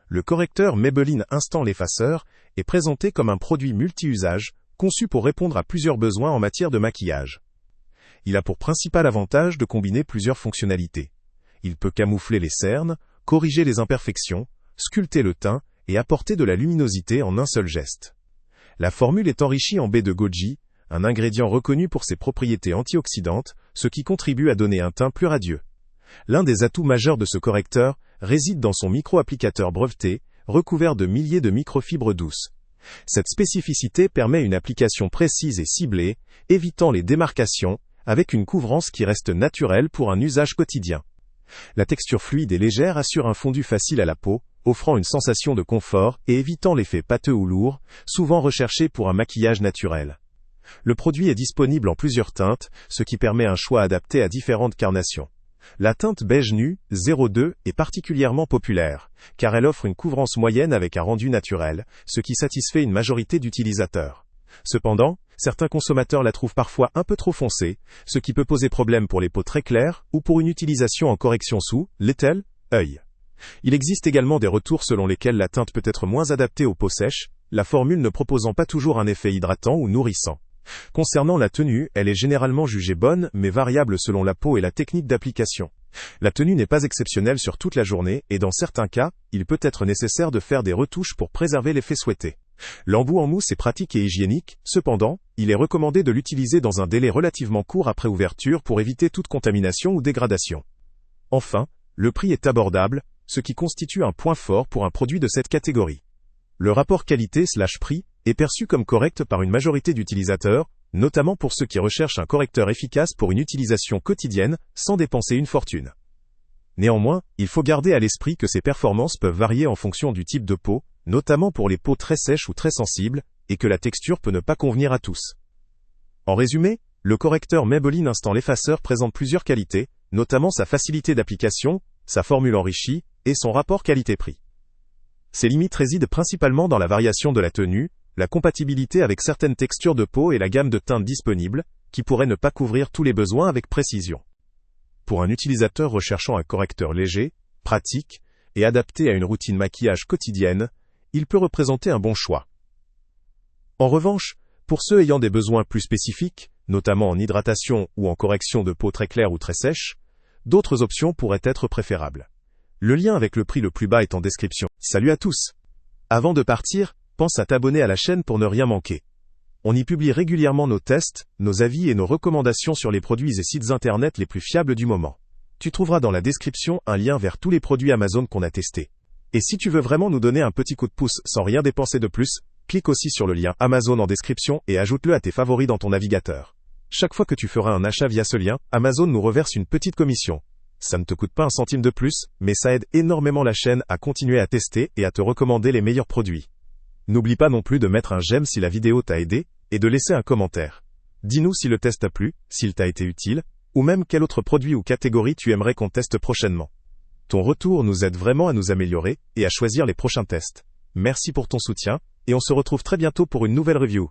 Le correcteur Maybelline Instant l'effaceur est présenté comme un produit multi-usage, conçu pour répondre à plusieurs besoins en matière de maquillage. Il a pour principal avantage de combiner plusieurs fonctionnalités. Il peut camoufler les cernes, corriger les imperfections, sculpter le teint et apporter de la luminosité en un seul geste. La formule est enrichie en baie de goji, un ingrédient reconnu pour ses propriétés antioxydantes, ce qui contribue à donner un teint plus radieux. L'un des atouts majeurs de ce correcteur réside dans son micro-applicateur breveté, recouvert de milliers de microfibres douces. Cette spécificité permet une application précise et ciblée, évitant les démarcations, avec une couvrance qui reste naturelle pour un usage quotidien. La texture fluide et légère assure un fondu facile à la peau, offrant une sensation de confort et évitant l'effet pâteux ou lourd, souvent recherché pour un maquillage naturel. Le produit est disponible en plusieurs teintes, ce qui permet un choix adapté à différentes carnations. La teinte beige nu, 02, est particulièrement populaire, car elle offre une couvrance moyenne avec un rendu naturel, ce qui satisfait une majorité d'utilisateurs. Cependant, certains consommateurs la trouvent parfois un peu trop foncée, ce qui peut poser problème pour les peaux très claires ou pour une utilisation en correction sous, l'étel, œil. Il existe également des retours selon lesquels la teinte peut être moins adaptée aux peaux sèches, la formule ne proposant pas toujours un effet hydratant ou nourrissant. Concernant la tenue, elle est généralement jugée bonne, mais variable selon la peau et la technique d'application. La tenue n'est pas exceptionnelle sur toute la journée, et dans certains cas, il peut être nécessaire de faire des retouches pour préserver l'effet souhaité. L'embout en mousse est pratique et hygiénique, cependant, il est recommandé de l'utiliser dans un délai relativement court après ouverture pour éviter toute contamination ou dégradation. Enfin, le prix est abordable, ce qui constitue un point fort pour un produit de cette catégorie. Le rapport qualité/prix est perçu comme correct par une majorité d'utilisateurs, notamment pour ceux qui recherchent un correcteur efficace pour une utilisation quotidienne, sans dépenser une fortune. Néanmoins, il faut garder à l'esprit que ces performances peuvent varier en fonction du type de peau, notamment pour les peaux très sèches ou très sensibles, et que la texture peut ne pas convenir à tous. En résumé, le correcteur Maybelline Instant l'effaceur présente plusieurs qualités, notamment sa facilité d'application, sa formule enrichie, et son rapport qualité-prix. Ses limites résident principalement dans la variation de la tenue, la compatibilité avec certaines textures de peau et la gamme de teintes disponibles, qui pourraient ne pas couvrir tous les besoins avec précision. Pour un utilisateur recherchant un correcteur léger, pratique, et adapté à une routine maquillage quotidienne, il peut représenter un bon choix. En revanche, pour ceux ayant des besoins plus spécifiques, notamment en hydratation ou en correction de peau très claire ou très sèche, d'autres options pourraient être préférables. Le lien avec le prix le plus bas est en description. Salut à tous! Avant de partir, pense à t'abonner à la chaîne pour ne rien manquer. On y publie régulièrement nos tests, nos avis et nos recommandations sur les produits et sites internet les plus fiables du moment. Tu trouveras dans la description un lien vers tous les produits Amazon qu'on a testés. Et si tu veux vraiment nous donner un petit coup de pouce sans rien dépenser de plus, clique aussi sur le lien Amazon en description et ajoute-le à tes favoris dans ton navigateur. Chaque fois que tu feras un achat via ce lien, Amazon nous reverse une petite commission. Ça ne te coûte pas un centime de plus, mais ça aide énormément la chaîne à continuer à tester et à te recommander les meilleurs produits. N'oublie pas non plus de mettre un j'aime si la vidéo t'a aidé, et de laisser un commentaire. Dis-nous si le test t'a plu, s'il t'a été utile, ou même quel autre produit ou catégorie tu aimerais qu'on teste prochainement. Ton retour nous aide vraiment à nous améliorer, et à choisir les prochains tests. Merci pour ton soutien, et on se retrouve très bientôt pour une nouvelle review.